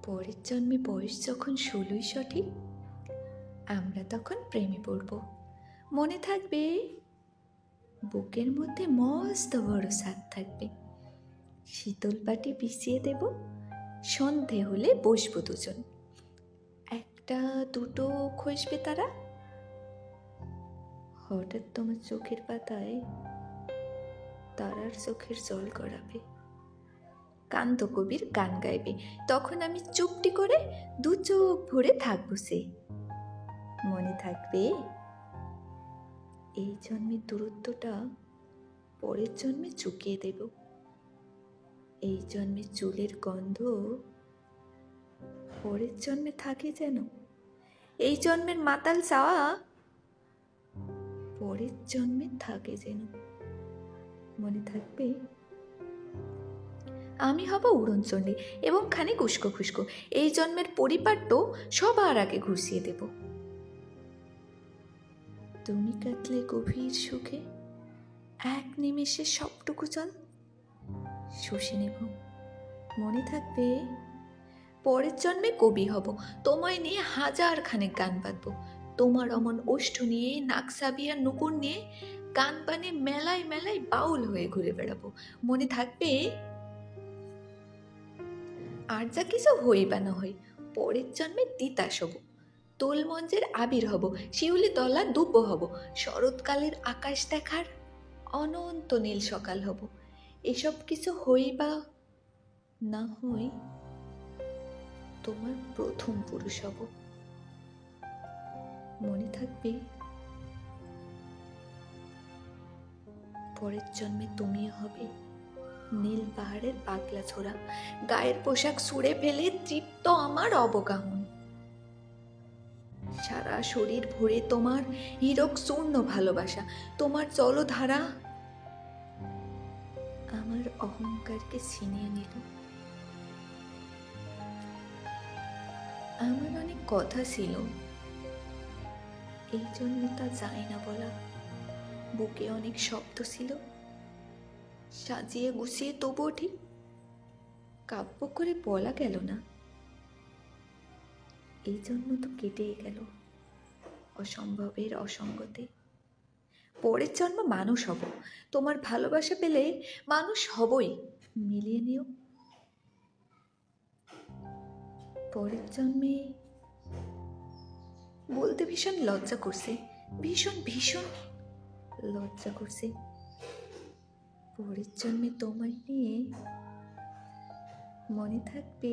পরের জন্মে বয়স যখন 16ই সঠিক, আমরা তখন প্রেমে পড়ব। মনে থাকবে, বুকের মধ্যে মস্ত বড় ছাদ থাকবে, শীতল পাটি বিছিয়ে দেব, সন্ধে হলে বসবো দুজন, একটা দুটো খসবে তারা। হঠাৎ তোমার চোখের পাতায় তারার চোখের জল গড়াবে, কান্ত কবির গান গাইবে, তখন আমি চুপটি করে দু চোখ ভরে থাকবো সে। মনে থাকবে, এই জন্মের দূরত্বটা পরের জন্মে চুকিয়ে দেব, এই জন্মের চুলের গন্ধ পরের জন্মে থাকে যেন, এই জন্মের মাতাল চাওয়া পরের জন্মে থাকে যেন। মনে থাকবে, আমি হব উড়নচণ্ডী এবং খানিক উস্কো খুস্কো, এই জন্মের পরিপাট্য সবার আগে ঘুষিয়ে দেব। তুমি কাটলে গভীর সুখে এক নিমেষে সবটুকু জল শুষে নেব। মনে থাকবে, পরের জন্মে কবি হব, তোমায় নিয়ে হাজার খানেক গান বাঁধব, তোমার অমন ওষ্ঠ নিয়ে, নাকসাবিয়া নুপুর নিয়ে গান বানে মেলায় মেলায় বাউল হয়ে ঘুরে বেড়াবো। মনে থাকবে, আর যা কিছু হই বা না হই, পরের জন্মে তিতাস হব, তোল মঞ্চের আবির হব, শিউলি তলা দুব্ব হব, শরৎকালের আকাশ দেখার অনন্ত নীল সকাল হব। এসব কিছু হই বা না হই, তোমার প্রথম পুরুষ হব। মনে থাকবে, পরের জন্মে তুমিও হবে নীল পাহাড়ের পাগলা ছোড়া, গায়ের পোশাক ছুঁড়ে ফেলে তৃপ্ত আমার অবগাহন, সারা শরীর ভরে তোমার হীরক চূর্ণ ভালোবাসা, তোমার জলধারা আমার অহংকারকে ছিনিয়ে নিল। আমার অনেক কথা ছিল, এই জন্য তা যায় না বলা, বুকে অনেক শব্দ ছিল, সাজিয়ে গুছিয়ে তবুও ঠিক কাব্য করে বলা গেল না, এই জন্য তো কেটেই গেল অসম্ভবের অসঙ্গতে। পরের জন্ম মানুষ হব, তোমার ভালোবাসা পেলে মানুষ হবই, মিলিয়ে নিও। পরের জন্মে বলতে ভীষণ লজ্জা করছে, ভীষণ ভীষণ লজ্জা করছে। পরের জন্মে তোমায় নিয়ে, মনে থাকবে